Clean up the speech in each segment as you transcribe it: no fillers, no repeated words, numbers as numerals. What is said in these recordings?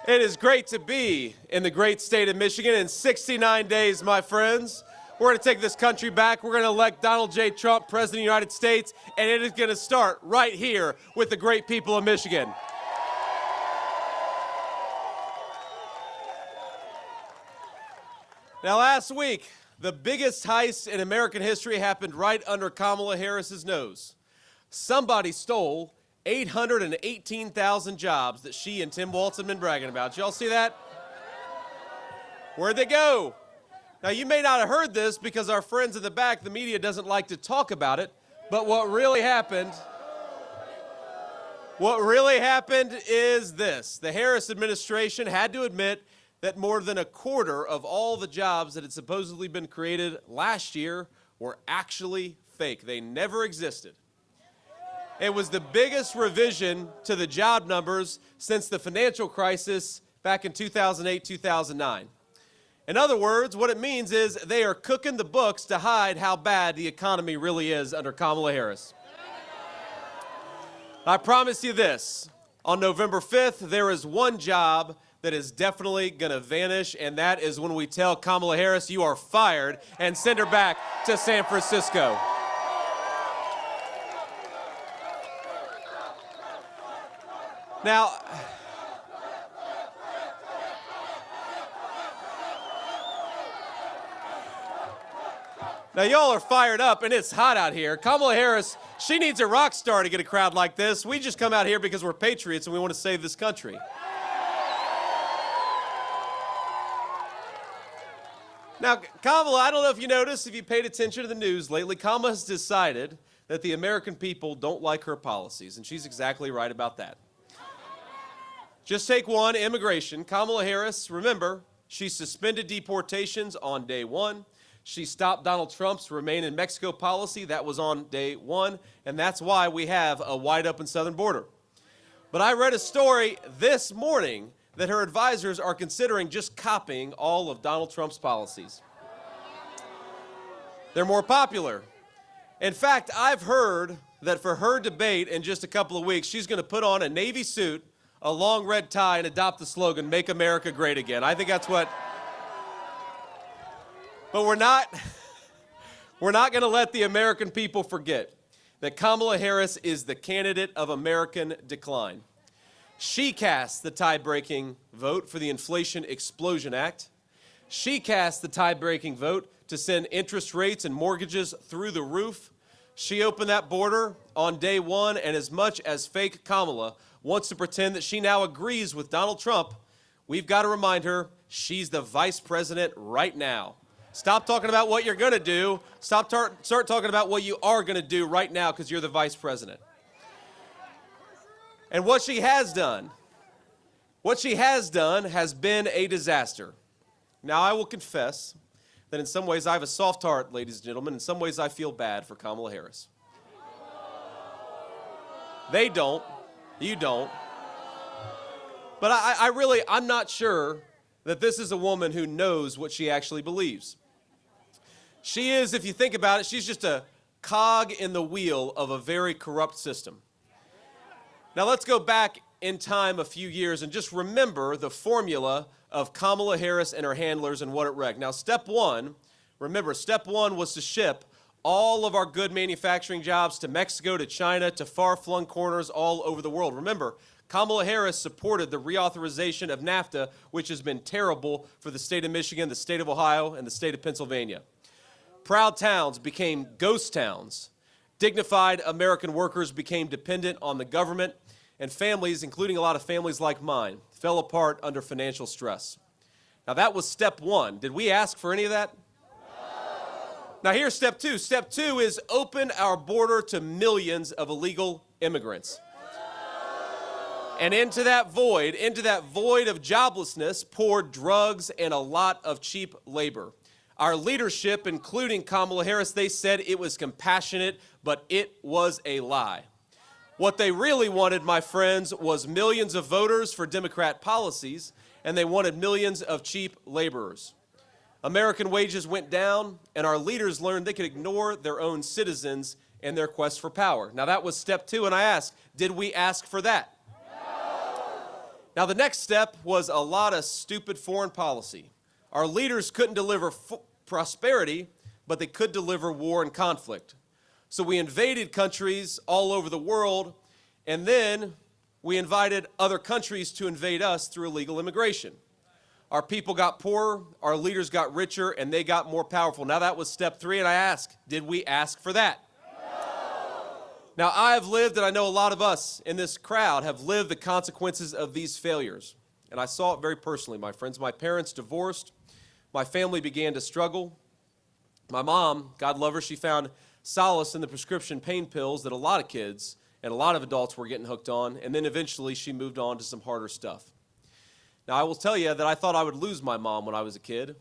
It is great to be in the great state of Michigan in 69 days, my friends. We're going to take this country back. We're going to elect Donald J. Trump, President of the United States, and it is going to start right here with the great people of Michigan. Now, last week, the biggest heist in American history happened right under Kamala Harris's nose. Somebody stole 818,000 jobs that she and Tim Walz have been bragging about. Y'all see that? Where'd they go? Now, you may not have heard this because our friends in the back, the media, doesn't like to talk about it, but what really happened is this. The Harris administration had to admit that more than a quarter of all the jobs that had supposedly been created last year were actually fake. They never existed. It was the biggest revision to the job numbers since the financial crisis back in 2008, 2009. In other words, what it means is they are cooking the books to hide how bad the economy really is under Kamala Harris. I promise you this, on November 5th, there is one job that is definitely going to vanish, and that is when we tell Kamala Harris, you are fired, and send her back to San Francisco. Now, y'all are fired up, and it's hot out here. Kamala Harris, she needs a rock star to get a crowd like this. We just come out here because we're patriots and we want to save this country. Now, Kamala, I don't know if you noticed, if you paid attention to the news lately, Kamala has decided that the American people don't like her policies, and she's exactly right about that. Just take one, immigration. Kamala Harris, remember, she suspended deportations on day one. She stopped Donald Trump's Remain in Mexico policy. That was on day one, and that's why we have a wide open southern border. But I read a story this morning that her advisors are considering just copying all of Donald Trump's policies. They're more popular. In fact, I've heard that for her debate in just a couple of weeks, she's going to put on a Navy suit, a long red tie, and adopt the slogan, "Make America Great Again." I think that's what... But we're not going to let the American people forget that Kamala Harris is the candidate of American decline. She cast the tie-breaking vote for the Inflation Explosion Act. She cast the tie-breaking vote to send interest rates and mortgages through the roof. She opened that border on day one, and as much as fake Kamala wants to pretend that she now agrees with Donald Trump, we've got to remind her she's the vice president right now. Stop talking about what you're going to do. Start talking about what you are going to do right now because you're the vice president. And what she has done has been a disaster. Now, I will confess that in some ways I have a soft heart, ladies and gentlemen. In some ways I feel bad for Kamala Harris. They don't. You don't. But I'm not sure that this is a woman who knows what she actually believes. She is, if you think about it, she's just a cog in the wheel of a very corrupt system. Now let's go back in time a few years and just remember the formula of Kamala Harris and her handlers and what it wrecked. Now step one was to ship all of our good manufacturing jobs to Mexico, to China, to far-flung corners all over the world. Remember, Kamala Harris supported the reauthorization of NAFTA, which has been terrible for the state of Michigan, the state of Ohio, and the state of Pennsylvania. Proud towns became ghost towns. Dignified American workers became dependent on the government, and families, including a lot of families like mine, fell apart under financial stress. Now that was step one. Did we ask for any of that? Now here's step two. Step two is open our border to millions of illegal immigrants. And into that void of joblessness, poured drugs and a lot of cheap labor. Our leadership, including Kamala Harris, they said it was compassionate, but it was a lie. What they really wanted, my friends, was millions of voters for Democrat policies, and they wanted millions of cheap laborers. American wages went down, and our leaders learned they could ignore their own citizens in their quest for power. Now, that was step two, and I asked, did we ask for that? Now, the next step was a lot of stupid foreign policy. Our leaders couldn't deliver prosperity, but they could deliver war and conflict. So we invaded countries all over the world, and then we invited other countries to invade us through illegal immigration. Our people got poorer, our leaders got richer, and they got more powerful. Now that was step 3, and I ask, did we ask for that? Now, I have lived, and I know a lot of us in this crowd have lived the consequences of these failures. And I saw it very personally, my friends. My parents divorced. My family began to struggle. My mom, God love her, she found solace in the prescription pain pills that a lot of kids and a lot of adults were getting hooked on. And then eventually she moved on to some harder stuff. Now, I will tell you that I thought I would lose my mom when I was a kid.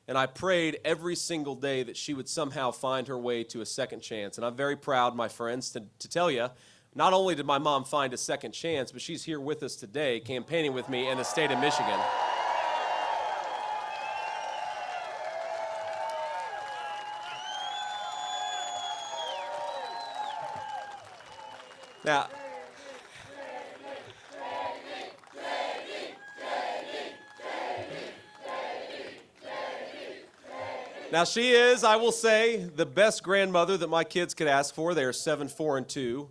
And I prayed every single day that she would somehow find her way to a second chance. And I'm very proud, my friends, to tell you, not only did my mom find a second chance, but she's here with us today campaigning with me in the state of Michigan. Now she is, I will say, the best grandmother that my kids could ask for. They are 7, 4, and 2.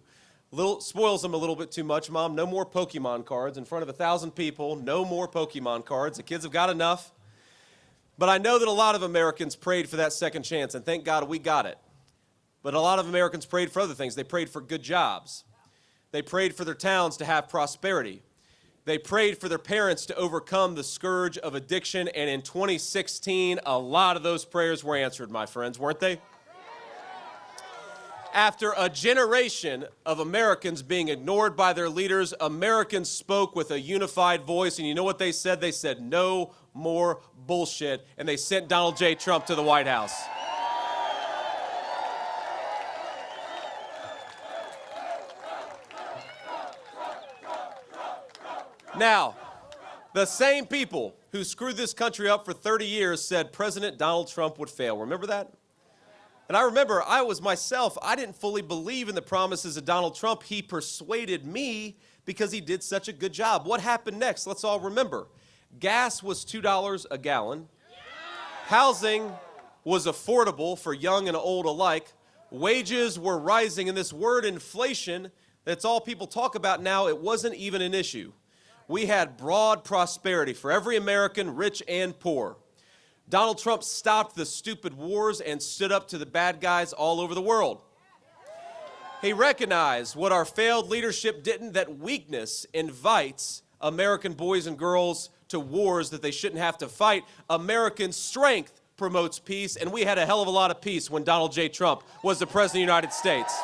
Spoils them a little bit too much, Mom. No more Pokemon cards in front of 1,000 people. No more Pokemon cards. The kids have got enough. But I know that a lot of Americans prayed for that second chance, and thank God we got it. But a lot of Americans prayed for other things. They prayed for good jobs. They prayed for their towns to have prosperity. They prayed for their parents to overcome the scourge of addiction, and in 2016, a lot of those prayers were answered, my friends, weren't they? After a generation of Americans being ignored by their leaders, Americans spoke with a unified voice, and you know what they said? They said, no more bullshit, and they sent Donald J. Trump to the White House. Now, the same people who screwed this country up for 30 years said President Donald Trump would fail. Remember that? And I remember I was myself, I didn't fully believe in the promises of Donald Trump. He persuaded me because he did such a good job. What happened next? Let's all remember. Gas was $2 a gallon. Housing was affordable for young and old alike. Wages were rising, and this word inflation, that's all people talk about now, it wasn't even an issue. We had broad prosperity for every American, rich and poor. Donald Trump stopped the stupid wars and stood up to the bad guys all over the world. He recognized what our failed leadership didn't, that weakness invites American boys and girls to wars that they shouldn't have to fight. American strength promotes peace, and we had a hell of a lot of peace when Donald J. Trump was the President of the United States.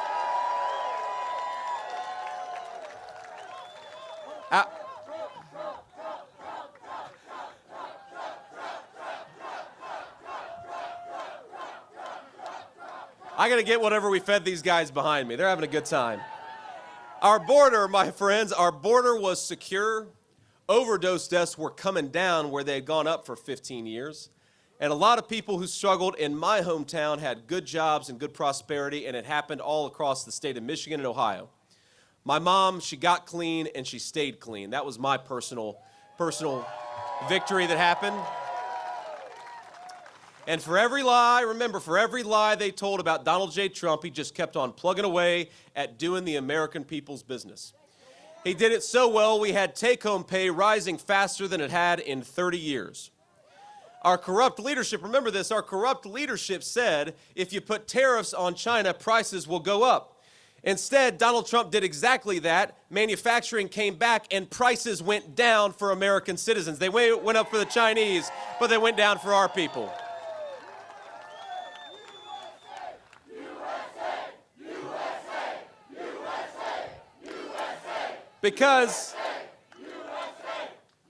I got to get whatever we fed these guys behind me. They're having a good time. Our border, my friends, our border was secure. Overdose deaths were coming down where they had gone up for 15 years. And a lot of people who struggled in my hometown had good jobs and good prosperity, and it happened all across the state of Michigan and Ohio. My mom, she got clean and she stayed clean. That was my personal victory that happened. And for every lie, remember, for every lie they told about Donald J. Trump, he just kept on plugging away at doing the American people's business. He did it so well, we had take-home pay rising faster than it had in 30 years. Our corrupt leadership, remember this, our corrupt leadership said, if you put tariffs on China, prices will go up. Instead, Donald Trump did exactly that. Manufacturing came back and prices went down for American citizens. They went up for the Chinese, but they went down for our people. Because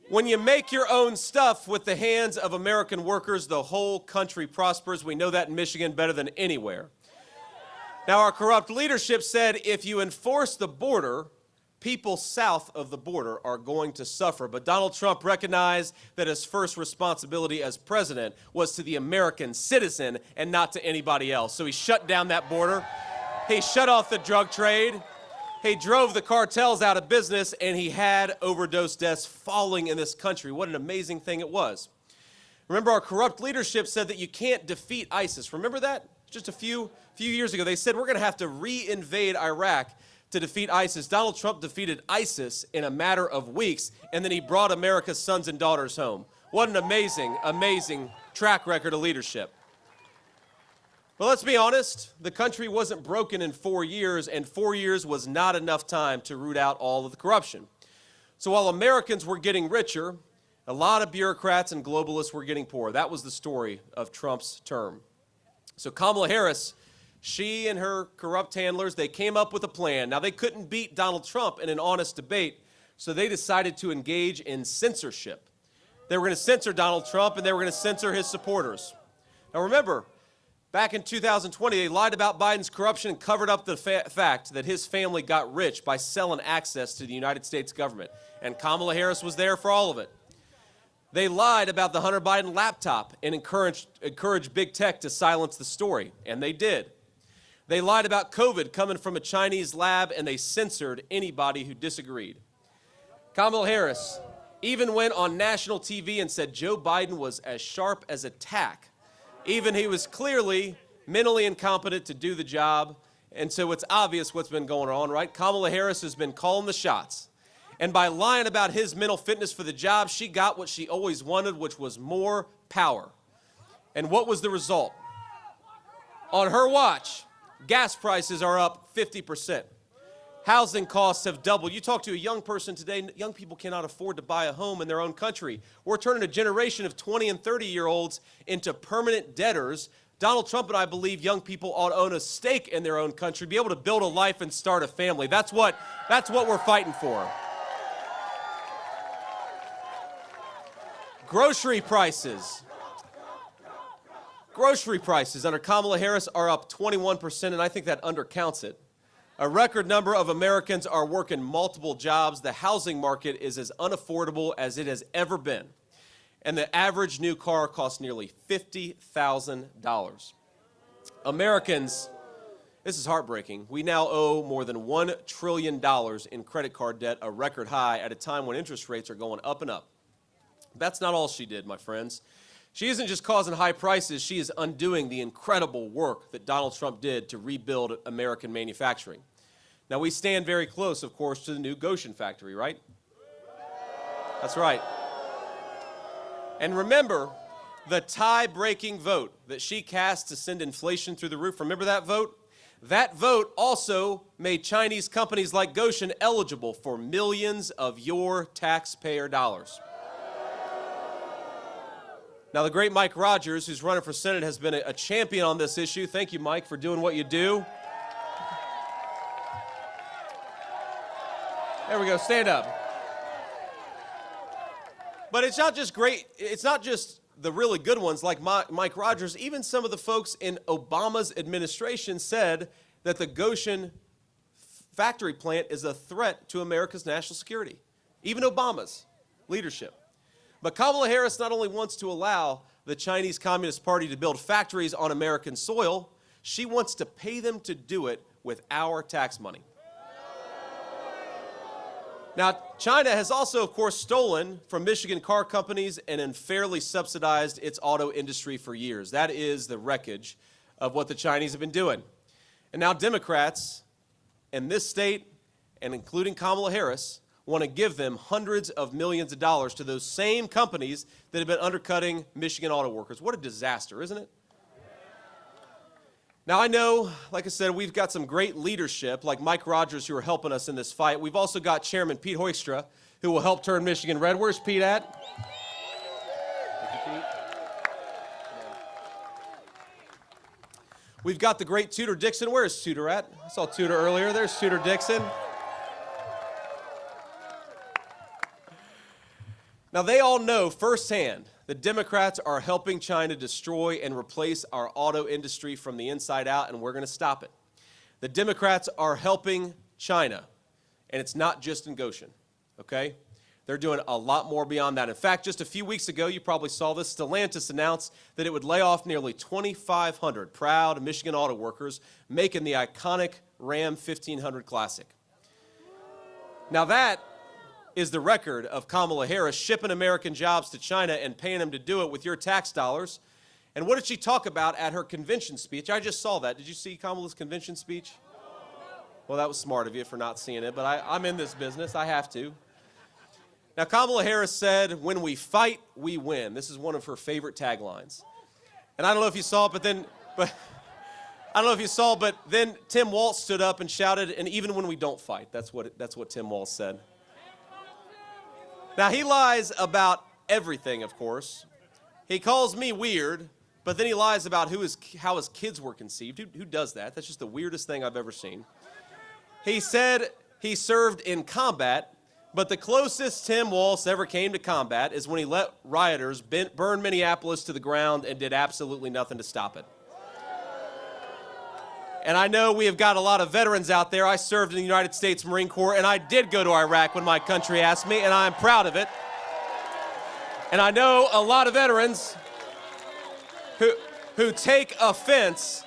when you make your own stuff with the hands of American workers, the whole country prospers. We know that in Michigan better than anywhere. Now, our corrupt leadership said if you enforce the border, people south of the border are going to suffer. But Donald Trump recognized that his first responsibility as president was to the American citizen and not to anybody else. So he shut down that border. He shut off the drug trade. He drove the cartels out of business, and he had overdose deaths falling in this country. What an amazing thing it was. Remember, our corrupt leadership said that you can't defeat ISIS. Remember that? Just a few years ago, they said we're going to have to re-invade Iraq to defeat ISIS. Donald Trump defeated ISIS in a matter of weeks, and then he brought America's sons and daughters home. What an amazing, amazing track record of leadership. But let's be honest, the country wasn't broken in 4 years, and 4 years was not enough time to root out all of the corruption. So while Americans were getting richer, a lot of bureaucrats and globalists were getting poorer. That was the story of Trump's term. So Kamala Harris, she and her corrupt handlers, they came up with a plan. Now, they couldn't beat Donald Trump in an honest debate, so they decided to engage in censorship. They were going to censor Donald Trump, and they were going to censor his supporters. Now, remember, back in 2020, they lied about Biden's corruption and covered up the fact that his family got rich by selling access to the United States government. And Kamala Harris was there for all of it. They lied about the Hunter Biden laptop and encouraged big tech to silence the story, and they did. They lied about COVID coming from a Chinese lab, and they censored anybody who disagreed. Kamala Harris even went on national TV and said Joe Biden was as sharp as a tack. Even he was clearly mentally incompetent to do the job, and so it's obvious what's been going on, right? Kamala Harris has been calling the shots. And by lying about his mental fitness for the job, she got what she always wanted, which was more power. And what was the result? On her watch, gas prices are up 50%. Housing costs have doubled. You talk to a young person today, young people cannot afford to buy a home in their own country. We're turning a generation of 20 and 30-year-olds into permanent debtors. Donald Trump and I believe young people ought to own a stake in their own country, be able to build a life and start a family. That's what we're fighting for. Grocery prices. Grocery prices under Kamala Harris are up 21%, and I think that undercounts it. A record number of Americans are working multiple jobs. The housing market is as unaffordable as it has ever been. And the average new car costs nearly $50,000. Americans, this is heartbreaking. We now owe more than $1 trillion in credit card debt, a record high at a time when interest rates are going up and up. That's not all she did, my friends. She isn't just causing high prices, she is undoing the incredible work that Donald Trump did to rebuild American manufacturing. Now, we stand very close, of course, to the new Goshen factory, right? That's right. And remember the tie-breaking vote that she cast to send inflation through the roof. Remember that vote? That vote also made Chinese companies like Goshen eligible for millions of your taxpayer dollars. Now, the great Mike Rogers, who's running for Senate, has been a champion on this issue. Thank you, Mike, for doing what you do. There we go. Stand up. But it's not just great. It's not just the really good ones like Mike Rogers. Even some of the folks in Obama's administration said that the Goshen factory plant is a threat to America's national security. Even Obama's leadership. But Kamala Harris not only wants to allow the Chinese Communist Party to build factories on American soil, she wants to pay them to do it with our tax money. Now, China has also, of course, stolen from Michigan car companies and unfairly subsidized its auto industry for years. That is the wreckage of what the Chinese have been doing. And now Democrats in this state, and including Kamala Harris, want to give them hundreds of millions of dollars to those same companies that have been undercutting Michigan auto workers. What a disaster, isn't it? Now, I know, like I said, we've got some great leadership, like Mike Rogers, who are helping us in this fight. We've also got Chairman Pete Hoekstra, who will help turn Michigan red. Where's Pete at? Thank you, Pete. We've got the great Tudor Dixon. Where's Tudor at? I saw Tudor earlier. There's Tudor Dixon. Now, they all know firsthand that Democrats are helping China destroy and replace our auto industry from the inside out, and we're going to stop it. The Democrats are helping China, and it's not just in Goshen, okay? They're doing a lot more beyond that. In fact, just a few weeks ago, you probably saw this, Stellantis announced that it would lay off nearly 2,500 proud Michigan auto workers making the iconic Ram 1500 Classic. Now that is the record of Kamala Harris shipping American jobs to China and paying them to do it with your tax dollars. And what did she talk about at her convention speech? I just saw that. Did you see Kamala's convention speech? Well, that was smart of you for not seeing it, but I'm in this business. I have to. Now, Kamala Harris said, "When we fight, we win." This is one of her favorite taglines. And I don't know if you saw it, but then Tim Walz stood up and shouted, "And even when we don't fight." That's what Tim Walz said. Now, he lies about everything, of course. He calls me weird, but then he lies about how his kids were conceived. Who does that? That's just the weirdest thing I've ever seen. He said he served in combat, but the closest Tim Walz ever came to combat is when he let rioters burn Minneapolis to the ground and did absolutely nothing to stop it. And I know we have got a lot of veterans out there. I served in the United States Marine Corps, and I did go to Iraq when my country asked me, and I'm proud of it. And I know a lot of veterans who take offense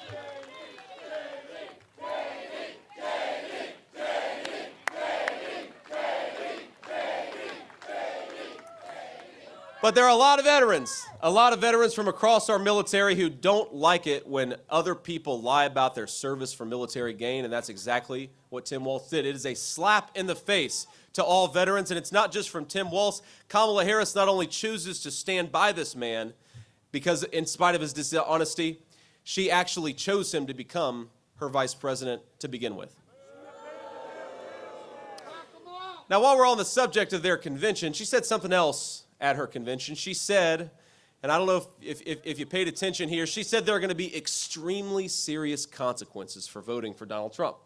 But there are a lot of veterans from across our military who don't like it when other people lie about their service for military gain, and that's exactly what Tim Walz did. It is a slap in the face to all veterans, and it's not just from Tim Walz. Kamala Harris not only chooses to stand by this man because in spite of his dishonesty, she actually chose him to become her vice president to begin with. Now, while we're on the subject of their convention, she said something else at her convention. She said, and I don't know if you paid attention here, she said there are going to be extremely serious consequences for voting for Donald Trump.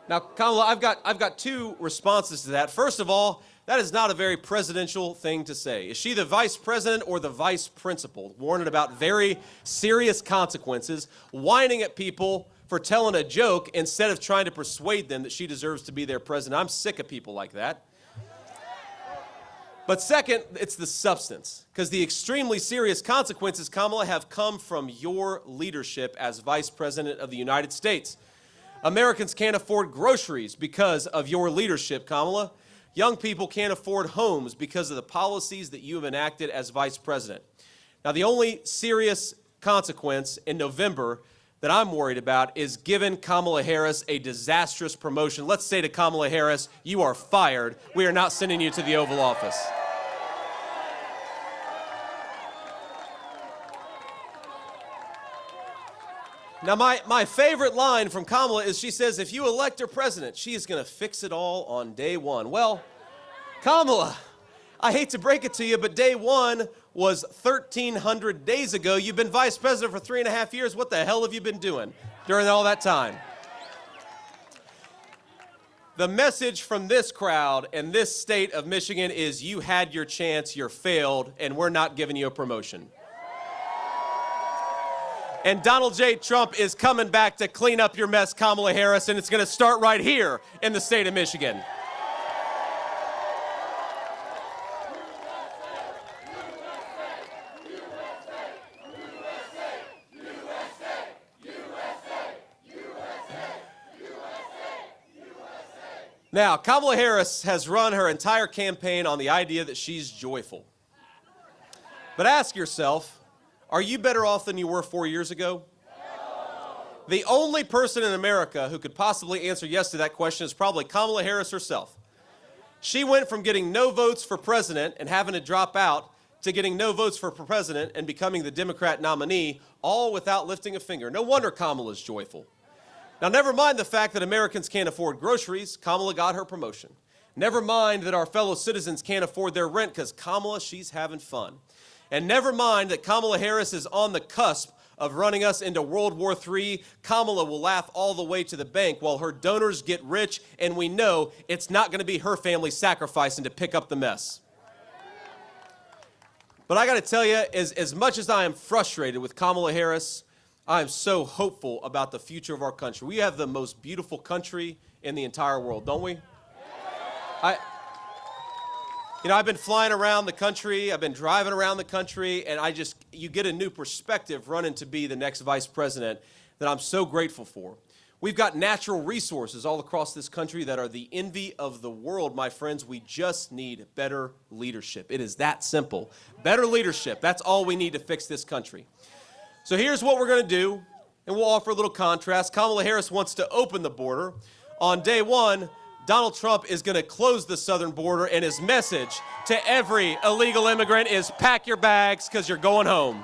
Now, Kamala, I've got two responses to that. First of all, that is not a very presidential thing to say. Is she the vice president or the vice principal, warning about very serious consequences, whining at people for telling a joke instead of trying to persuade them that she deserves to be their president? I'm sick of people like that. But second, it's the substance, because the extremely serious consequences, Kamala, have come from your leadership as Vice President of the United States. Americans can't afford groceries because of your leadership, Kamala. Young people can't afford homes because of the policies that you have enacted as Vice President. Now, the only serious consequence in November that I'm worried about is giving Kamala Harris a disastrous promotion. Let's say to Kamala Harris, "You are fired. We are not sending you to the Oval Office." Now, my favorite line from Kamala is she says, if you elect her president, she is going to fix it all on day one. Well, Kamala, I hate to break it to you, but day one was 1,300 days ago. You've been vice president for 3.5 years. What the hell have you been doing during all that time? The message from this crowd and this state of Michigan is you had your chance, you're failed, and we're not giving you a promotion. And Donald J. Trump is coming back to clean up your mess, Kamala Harris, and it's going to start right here in the state of Michigan. Now, Kamala Harris has run her entire campaign on the idea that she's joyful. But ask yourself, are you better off than you were 4 years ago? No. The only person in America who could possibly answer yes to that question is probably Kamala Harris herself. She went from getting no votes for president and having to drop out to getting no votes for president and becoming the Democrat nominee, all without lifting a finger. No wonder Kamala's joyful. Now, never mind the fact that Americans can't afford groceries. Kamala got her promotion. Never mind that our fellow citizens can't afford their rent because Kamala, she's having fun. And never mind that Kamala Harris is on the cusp of running us into World War III. Kamala will laugh all the way to the bank while her donors get rich, and we know it's not going to be her family sacrificing to pick up the mess. But I got to tell you, as much as I am frustrated with Kamala Harris, I am so hopeful about the future of our country. We have the most beautiful country in the entire world, don't we? I've been flying around the country, I've been driving around the country, and you get a new perspective running to be the next vice president that I'm so grateful for. We've got natural resources all across this country that are the envy of the world, my friends. We just need better leadership. It is that simple. Better leadership. That's all we need to fix this country. So here's what we're going to do, and we'll offer a little contrast. Kamala Harris wants to open the border. On day one, Donald Trump is going to close the southern border, and his message to every illegal immigrant is pack your bags because you're going home.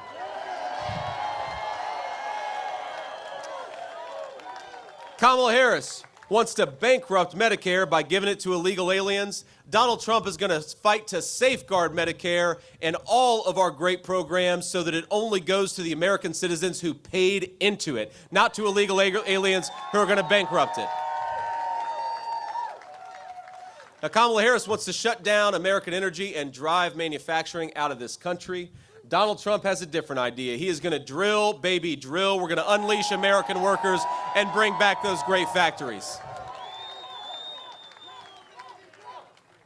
Kamala Harris wants to bankrupt Medicare by giving it to illegal aliens. Donald Trump is going to fight to safeguard Medicare and all of our great programs so that it only goes to the American citizens who paid into it, not to illegal aliens who are going to bankrupt it. Now, Kamala Harris wants to shut down American energy and drive manufacturing out of this country. Donald Trump has a different idea. He is going to drill, baby, drill. We're going to unleash American workers and bring back those great factories.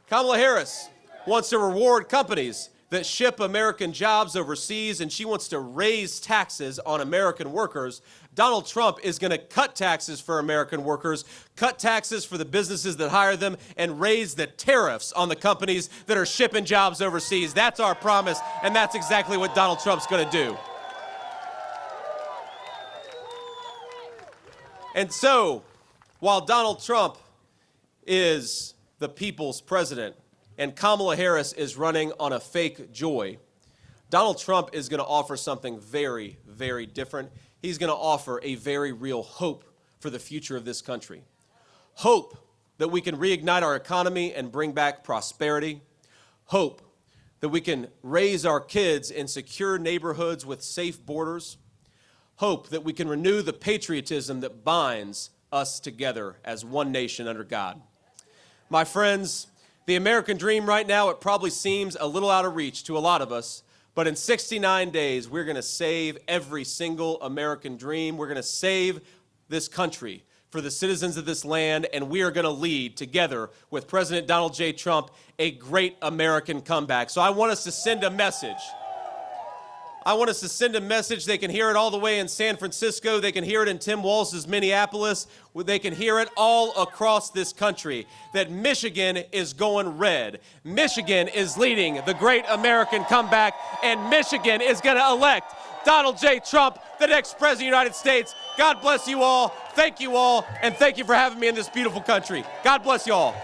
Kamala Harris wants to reward companies that ship American jobs overseas, and she wants to raise taxes on American workers. Donald Trump is going to cut taxes for American workers, cut taxes for the businesses that hire them, and raise the tariffs on the companies that are shipping jobs overseas. That's our promise, and that's exactly what Donald Trump's going to do. And so, while Donald Trump is the people's president and Kamala Harris is running on a fake joy, Donald Trump is going to offer something very, very different. He's going to offer a very real hope for the future of this country. Hope that we can reignite our economy and bring back prosperity. Hope that we can raise our kids in secure neighborhoods with safe borders. Hope that we can renew the patriotism that binds us together as one nation under God. My friends, the American dream right now, it probably seems a little out of reach to a lot of us, but in 69 days, we're going to save every single American dream. We're going to save this country for the citizens of this land, and we are going to lead together with President Donald J. Trump a great American comeback. So I want us to send a message. I want us to send a message. They can hear it all the way in San Francisco. They can hear it in Tim Walz's Minneapolis. They can hear it all across this country that Michigan is going red. Michigan is leading the great American comeback, and Michigan is going to elect Donald J. Trump, the next president of the United States. God bless you all. Thank you all, and thank you for having me in this beautiful country. God bless you all.